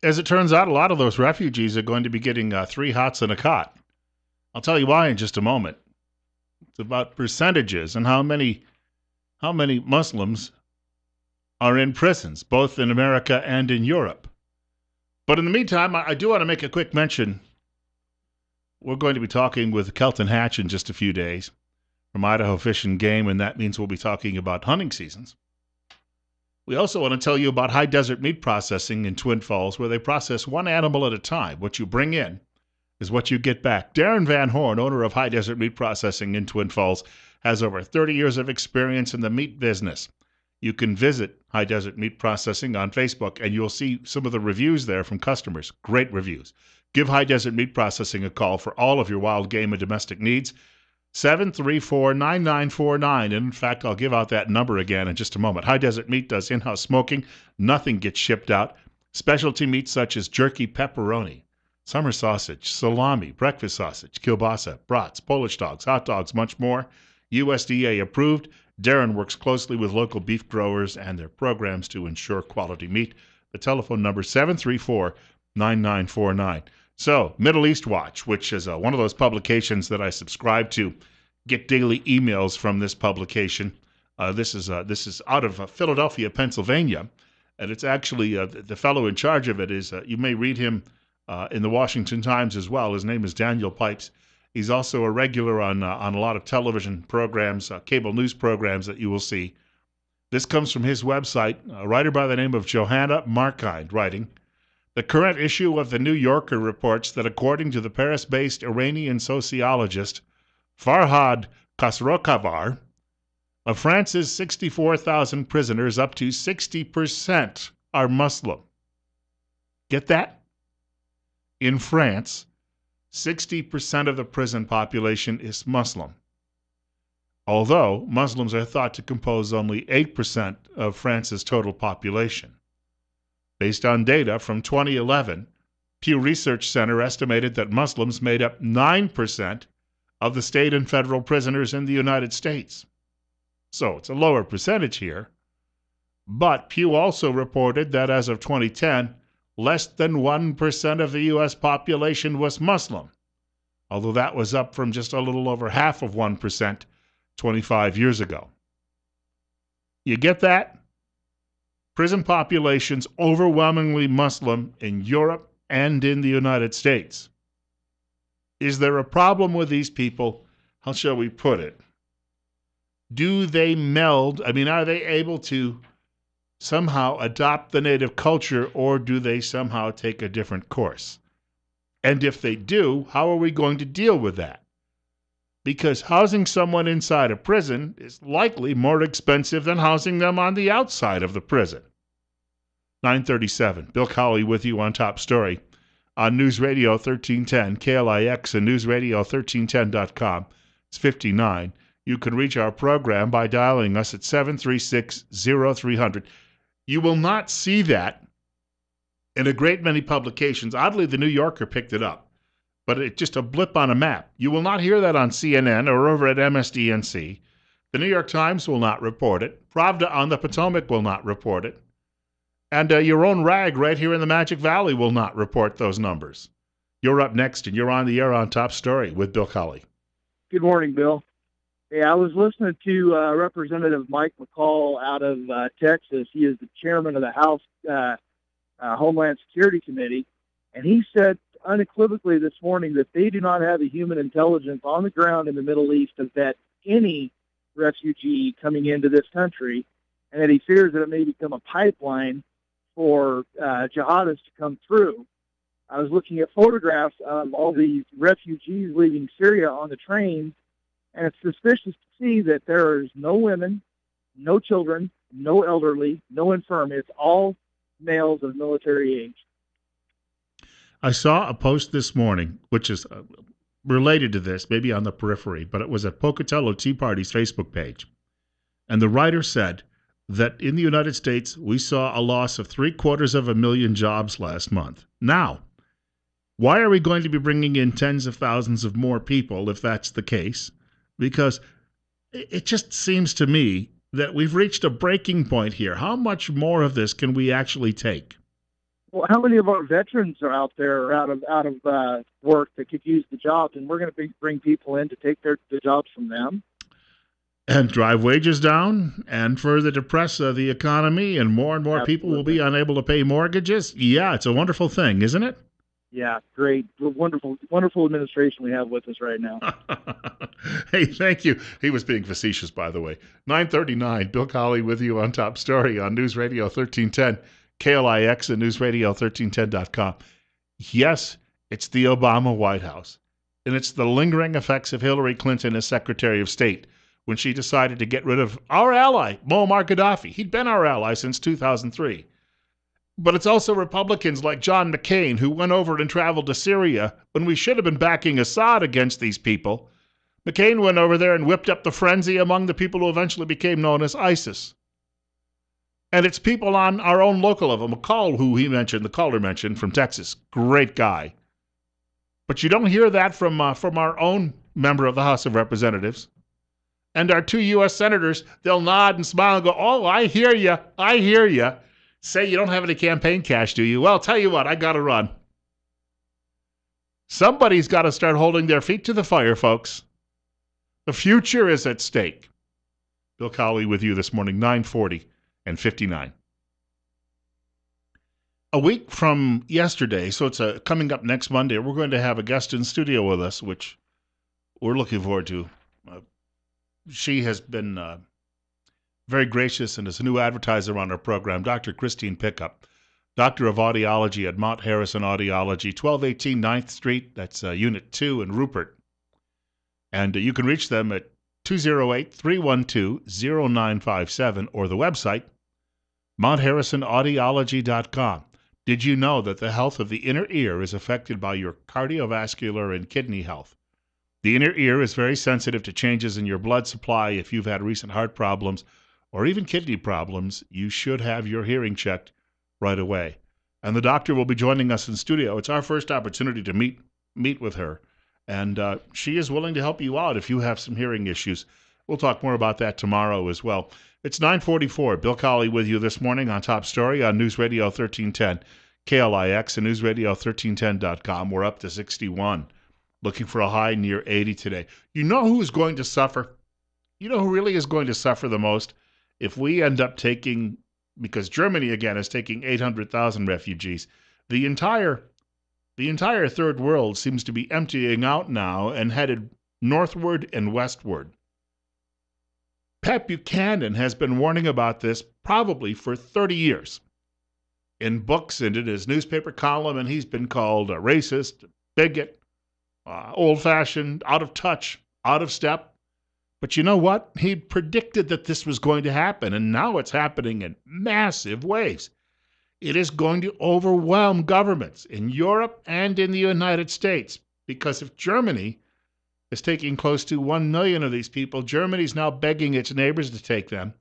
As it turns out, a lot of those refugees are going to be getting 3 hots and a cot. I'll tell you why in just a moment. It's about percentages and how many Muslims are in prisons, both in America and in Europe. But in the meantime, I do want to make a quick mention. We're going to be talking with Kelton Hatch in just a few days from Idaho Fish and Game, and that means we'll be talking about hunting seasons. We also want to tell you about High Desert Meat Processing in Twin Falls, where they process one animal at a time. What you bring in is what you get back. Darren Van Horn, owner of High Desert Meat Processing in Twin Falls, has over 30 years of experience in the meat business. You can visit High Desert Meat Processing on Facebook, and you'll see some of the reviews there from customers. Great reviews. Give High Desert Meat Processing a call for all of your wild game and domestic needs. 734-9949. And in fact, I'll give out that number again in just a moment. High Desert Meat does in-house smoking. Nothing gets shipped out. Specialty meats such as jerky, pepperoni, summer sausage, salami, breakfast sausage, kielbasa, brats, Polish dogs, hot dogs, much more. USDA approved. Darren works closely with local beef growers and their programs to ensure quality meat. The telephone number is 734-9949. So, Middle East Watch, which is one of those publications that I subscribe to, get daily emails from this publication. This is out of Philadelphia, Pennsylvania, and it's actually the fellow in charge of it is, you may read him in the Washington Times as well. His name is Daniel Pipes. He's also a regular on a lot of television programs, cable news programs that you will see. This comes from his website, a writer by the name of Johanna Markind, writing, "The current issue of the New Yorker reports that according to the Paris-based Iranian sociologist Farhad Khosrowkavar, of France's 64,000 prisoners, up to 60% are Muslim." Get that? In France, 60% of the prison population is Muslim, although Muslims are thought to compose only 8% of France's total population. Based on data from 2011, Pew Research Center estimated that Muslims made up 9% of the state and federal prisoners in the United States. So it's a lower percentage here. But Pew also reported that as of 2010, less than 1% of the U.S. population was Muslim, although that was up from just a little over half of 1% 25 years ago. You get that? Prison populations overwhelmingly Muslim in Europe and in the United States. Is there a problem with these people? How shall we put it? Do they meld? Are they able to somehow adopt the native culture, or do they somehow take a different course? And if they do, how are we going to deal with that? Because housing someone inside a prison is likely more expensive than housing them on the outside of the prison. 9:37, Bill Colley with you on Top Story on News Radio 1310, KLIX, and newsradio1310.com. It's 59. You can reach our program by dialing us at 736-0300. You will not see that in a great many publications. Oddly, the New Yorker picked it up, but it's just a blip on a map. You will not hear that on CNN or over at MSDNC. The New York Times will not report it. Pravda on the Potomac will not report it. And your own rag right here in the Magic Valley will not report those numbers. You're up next, and you're on the air on Top Story with Bill Colley. Good morning, Bill. Yeah, I was listening to Representative Mike McCall out of Texas. He is the chairman of the House Homeland Security Committee, and he said unequivocally this morning that they do not have the human intelligence on the ground in the Middle East to vet any refugee coming into this country, and that he fears that it may become a pipeline for jihadists to come through. I was looking at photographs of all these refugees leaving Syria on the trains, and it's suspicious to see that there is no women, no children, no elderly, no infirm. It's all males of military age. I saw a post this morning, which is related to this, maybe on the periphery, but it was at Pocatello Tea Party's Facebook page. And the writer said that in the United States, we saw a loss of 750,000 jobs last month. Now, why are we going to be bringing in tens of thousands of more people if that's the case? Because it just seems to me that we've reached a breaking point here. How much more of this can we actually take? Well, how many of our veterans are out there out of work that could use the jobs, and we're going to bring people in to take the jobs from them? And drive wages down and further depress the economy, and more people will be Absolutely. unable to pay mortgages. Yeah, it's a wonderful thing, isn't it? Yeah, great, wonderful administration we have with us right now. Hey, thank you. He was being facetious, by the way. 9:39. Bill Colley with you on Top Story on News Radio 1310, KLIX, and NewsRadio1310.com. Yes, it's the Obama White House, and it's the lingering effects of Hillary Clinton as Secretary of State when she decided to get rid of our ally, Muammar Gaddafi. He'd been our ally since 2003. But it's also Republicans like John McCain who went over and traveled to Syria when we should have been backing Assad against these people. McCain went over there and whipped up the frenzy among the people who eventually became known as ISIS. And it's people on our own local level. McCall, who the caller mentioned from Texas, great guy. But you don't hear that from our own member of the House of Representatives. And our 2 U.S. senators, they'll nod and smile and go, oh, I hear you. I hear you. Say you don't have any campaign cash, do you? Well, tell you what, I got to run. Somebody's got to start holding their feet to the fire, folks. The future is at stake. Bill Colley with you this morning, 9:40 and 59. A week from yesterday, so it's coming up next Monday, we're going to have a guest in studio with us, which we're looking forward to. She has been very gracious and is a new advertiser on our program, Dr. Christine Pickup, Doctor of Audiology at Mount Harrison Audiology, 1218 9th Street, that's Unit 2 in Rupert. And you can reach them at 208-312-0957 or the website, MountHarrisonAudiology.com. Did you know that the health of the inner ear is affected by your cardiovascular and kidney health? The inner ear is very sensitive to changes in your blood supply. If you've had recent heart problems or even kidney problems, you should have your hearing checked right away. And the doctor will be joining us in studio. It's our first opportunity to meet with her. And she is willing to help you out if you have some hearing issues. We'll talk more about that tomorrow as well. It's 9:44. Bill Colley with you this morning on Top Story on News Radio 1310, KLIX, and NewsRadio1310.com. We're up to 61. Looking for a high near 80 today. You know who's going to suffer? You know who really is going to suffer the most? If we end up taking, because Germany, again, is taking 800,000 refugees, the entire third world seems to be emptying out now and headed northward and westward. Pat Buchanan has been warning about this probably for 30 years. In books and in his newspaper column, and he's been called a racist, bigot, old-fashioned, out of touch, out of step. But you know what? He predicted that this was going to happen, and now it's happening in massive waves. It is going to overwhelm governments in Europe and in the United States, because if Germany is taking close to 1 million of these people, Germany's now begging its neighbors to take them.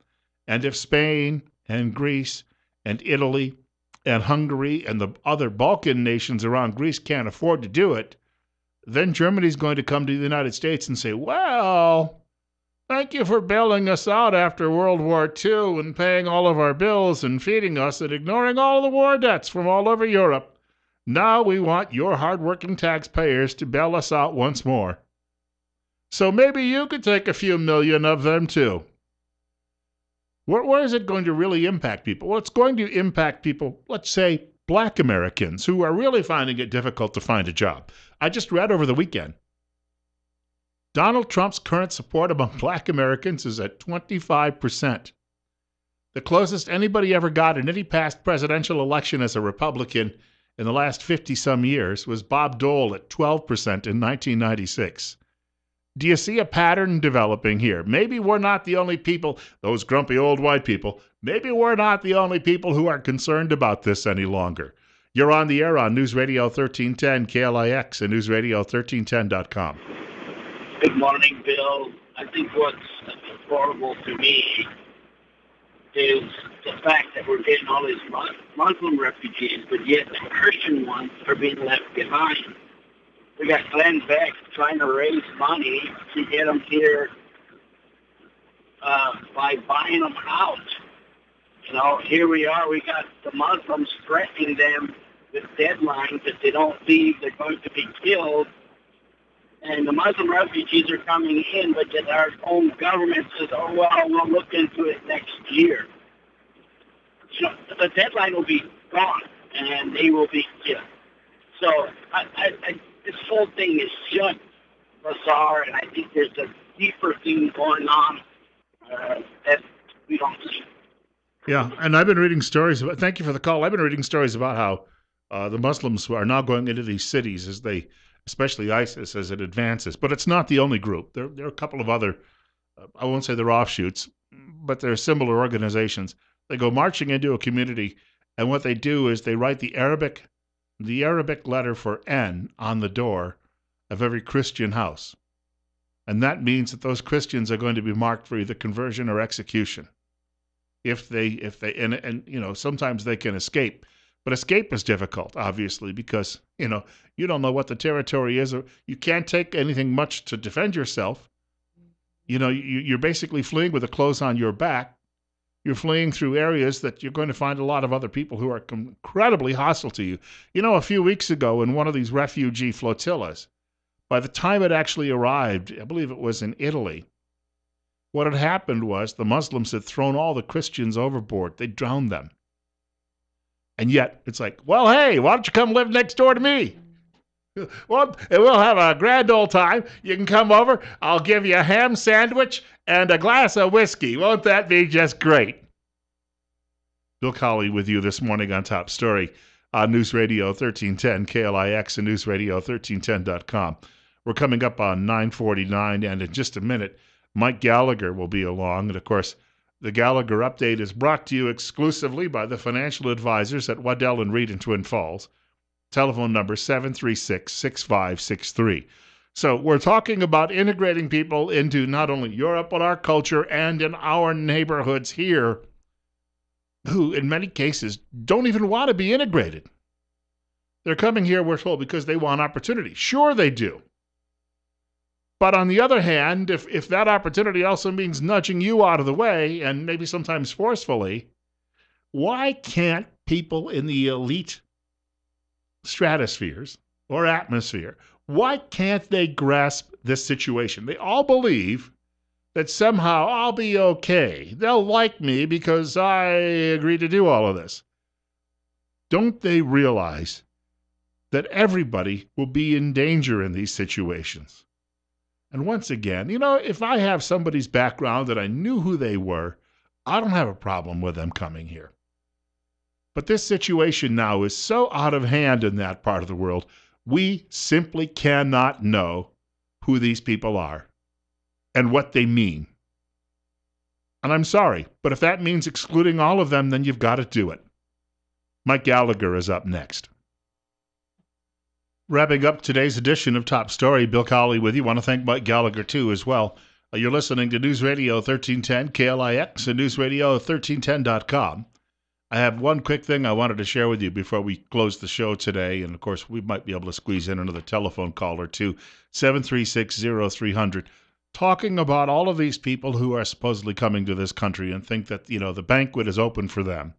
And if Spain and Greece and Italy and Hungary and the other Balkan nations around Greece can't afford to do it, then Germany's going to come to the United States and say, well, thank you for bailing us out after World War II and paying all of our bills and feeding us and ignoring all the war debts from all over Europe. Now we want your hardworking taxpayers to bail us out once more. So maybe you could take a few million of them too. Where is it going to really impact people? Well, it's going to impact people, let's say, Black Americans who are really finding it difficult to find a job. I just read over the weekend, Donald Trump's current support among Black Americans is at 25%. The closest anybody ever got in any past presidential election as a Republican in the last 50-some years was Bob Dole at 12% in 1996. Do you see a pattern developing here? Maybe we're not the only people, those grumpy old white people, maybe we're not the only people who are concerned about this any longer. You're on the air on News Radio 1310, KLIX, and NewsRadio1310.com. Good morning, Bill. I think what's horrible to me is the fact that we're getting all these Muslim refugees, but yet the Christian ones are being left behind. We got Glenn Beck trying to raise money to get them here by buying them out. Here we are. We got the Muslims threatening them with deadlines. If they don't leave, they're going to be killed. And the Muslim refugees are coming in, but yet our own government says, oh, well, we'll look into it next year. The deadline will be gone, and they will be killed. So this whole thing is just bizarre, and I think there's a deeper thing going on that we don't see. Yeah, and I've been reading stories about. Thank you for the call. I've been reading stories about how the Muslims are now going into these cities as they, especially ISIS, as it advances. But it's not the only group. There are a couple of other. I won't say they're offshoots, but they're similar organizations. They go marching into a community, and what they do is they write the Arabic letter for N on the door of every Christian house, and that means that those Christians are going to be marked for either conversion or execution. If they and sometimes they can escape, but escape is difficult, obviously, because you don't know what the territory is, or you can't take anything much to defend yourself. You're basically fleeing with the clothes on your back. You're fleeing through areas that you're going to find a lot of other people who are incredibly hostile to you. A few weeks ago in one of these refugee flotillas, by the time it actually arrived, I believe it was in Italy, what had happened was the Muslims had thrown all the Christians overboard. They drowned them. And yet, it's like, well, hey, why don't you come live next door to me? Well, and we'll have a grand old time. You can come over. I'll give you a ham sandwich and a glass of whiskey. Won't that be just great? Bill Colley with you this morning on Top Story on News Radio 1310 KLIX and newsradio1310.com. We're coming up on 9:49, and in just a minute, Mike Gallagher will be along. And, of course, the Gallagher Update is brought to you exclusively by the financial advisors at Waddell & Reed in Twin Falls. Telephone number 736-6563. So we're talking about integrating people into not only Europe, but our culture and in our neighborhoods here who, in many cases, don't even want to be integrated. They're coming here, we're told, because they want opportunity. Sure they do. But on the other hand, if that opportunity also means nudging you out of the way, and maybe sometimes forcefully, why can't people in the elite stratospheres or atmosphere, why can't they grasp this situation? They all believe that somehow I'll be okay. They'll like me because I agreed to do all of this. Don't they realize that everybody will be in danger in these situations? And once again, if I have somebody's background that I knew who they were, I don't have a problem with them coming here. But this situation now is so out of hand in that part of the world, we simply cannot know who these people are and what they mean. And I'm sorry, but if that means excluding all of them, then you've got to do it. Mike Gallagher is up next. Wrapping up today's edition of Top Story, Bill Colley with you. Want to thank Mike Gallagher, too, as well. You're listening to News Radio 1310 KLIX and newsradio1310.com. I have one quick thing I wanted to share with you before we close the show today. And, of course, we might be able to squeeze in another telephone call or two, 736-0300, talking about all of these people who are supposedly coming to this country and think that, the banquet is open for them.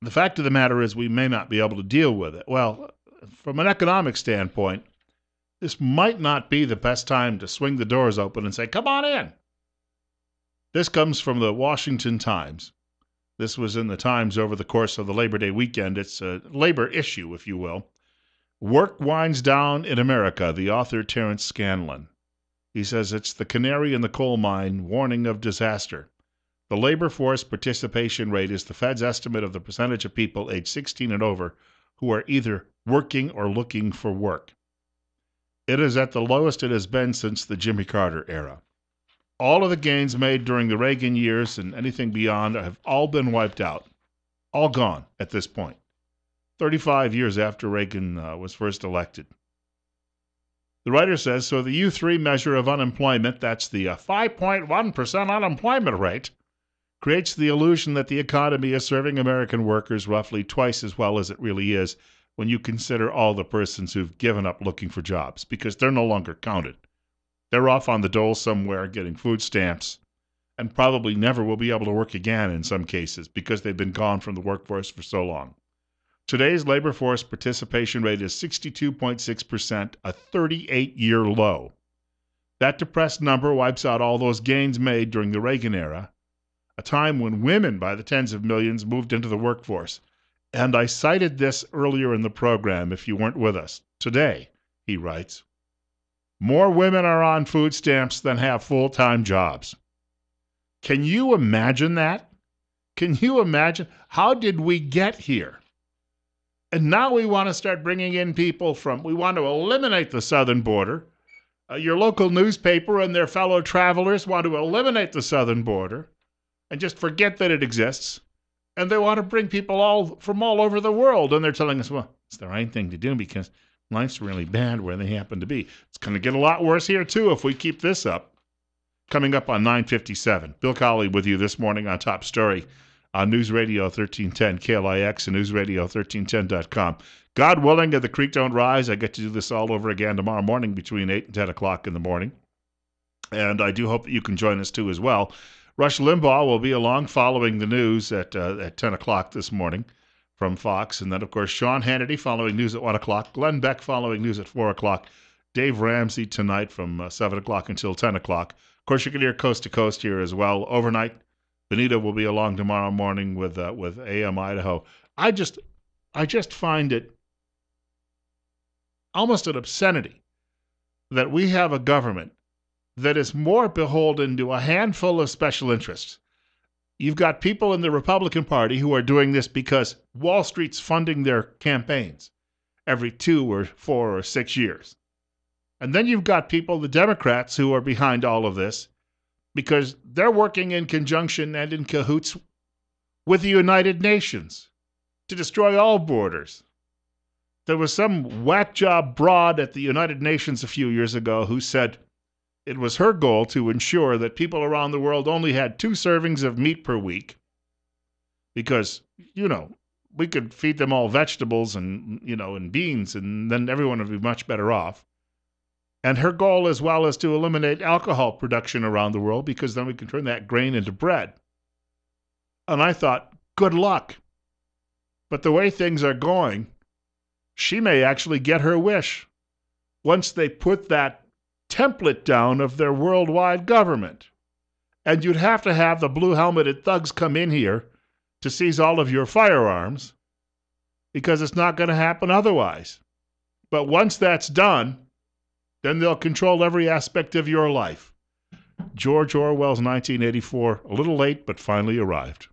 The fact of the matter is we may not be able to deal with it. Well, from an economic standpoint, this might not be the best time to swing the doors open and say, come on in. This comes from the Washington Times. This was in the Times over the course of the Labor Day weekend. It's a labor issue, if you will. Work winds down in America, the author Terrence Scanlon. He says it's the canary in the coal mine, warning of disaster. The labor force participation rate is the Fed's estimate of the percentage of people age 16 and over who are either working or looking for work. It is at the lowest it has been since the Jimmy Carter era. All of the gains made during the Reagan years and anything beyond have all been wiped out, all gone at this point, 35 years after Reagan was first elected. The writer says, so the U3 measure of unemployment, that's the 5.1% unemployment rate, creates the illusion that the economy is serving American workers roughly twice as well as it really is when you consider all the persons who've given up looking for jobs, because they're no longer counted. They're off on the dole somewhere getting food stamps and probably never will be able to work again in some cases because they've been gone from the workforce for so long. Today's labor force participation rate is 62.6%, a 38-year low. That depressed number wipes out all those gains made during the Reagan era, a time when women by the tens of millions moved into the workforce. And I cited this earlier in the program if you weren't with us. Today, he writes, more women are on food stamps than have full-time jobs. Can you imagine that? Can you imagine? How did we get here? And now we want to start bringing in people we want to eliminate the southern border. Your local newspaper and their fellow travelers want to eliminate the southern border and just forget that it exists. And they want to bring people from all over the world. And they're telling us, well, it's the right thing to do because life's really bad where they happen to be. It's going to get a lot worse here, too, if we keep this up. Coming up on 9:57, Bill Colley with you this morning on Top Story on News Radio 1310 KLIX and newsradio1310.com. God willing, if the creek don't rise, I get to do this all over again tomorrow morning between 8 and 10 o'clock in the morning. And I do hope that you can join us, too, as well. Rush Limbaugh will be along following the news at 10 o'clock this morning from Fox. And then, of course, Sean Hannity following news at 1 o'clock. Glenn Beck following news at 4 o'clock. Dave Ramsey tonight from 7 o'clock until 10 o'clock. Of course, you can hear Coast to Coast here as well. Overnight, Benita will be along tomorrow morning with AM Idaho. I just find it almost an obscenity that we have a government that is more beholden to a handful of special interests. You've got people in the Republican Party who are doing this because Wall Street's funding their campaigns every 2 or 4 or 6 years. And then you've got people, the Democrats, who are behind all of this because they're working in conjunction and in cahoots with the United Nations to destroy all borders. There was some whack job broad at the United Nations a few years ago who said it was her goal to ensure that people around the world only had 2 servings of meat per week because, we could feed them all vegetables and beans and then everyone would be much better off. And her goal as well is to eliminate alcohol production around the world because then we can turn that grain into bread. And I thought, good luck. But the way things are going, she may actually get her wish once they put that template down of their worldwide government. And you'd have to have the blue-helmeted thugs come in here to seize all of your firearms because it's not going to happen otherwise. But once that's done, then they'll control every aspect of your life. George Orwell's 1984, a little late, but finally arrived.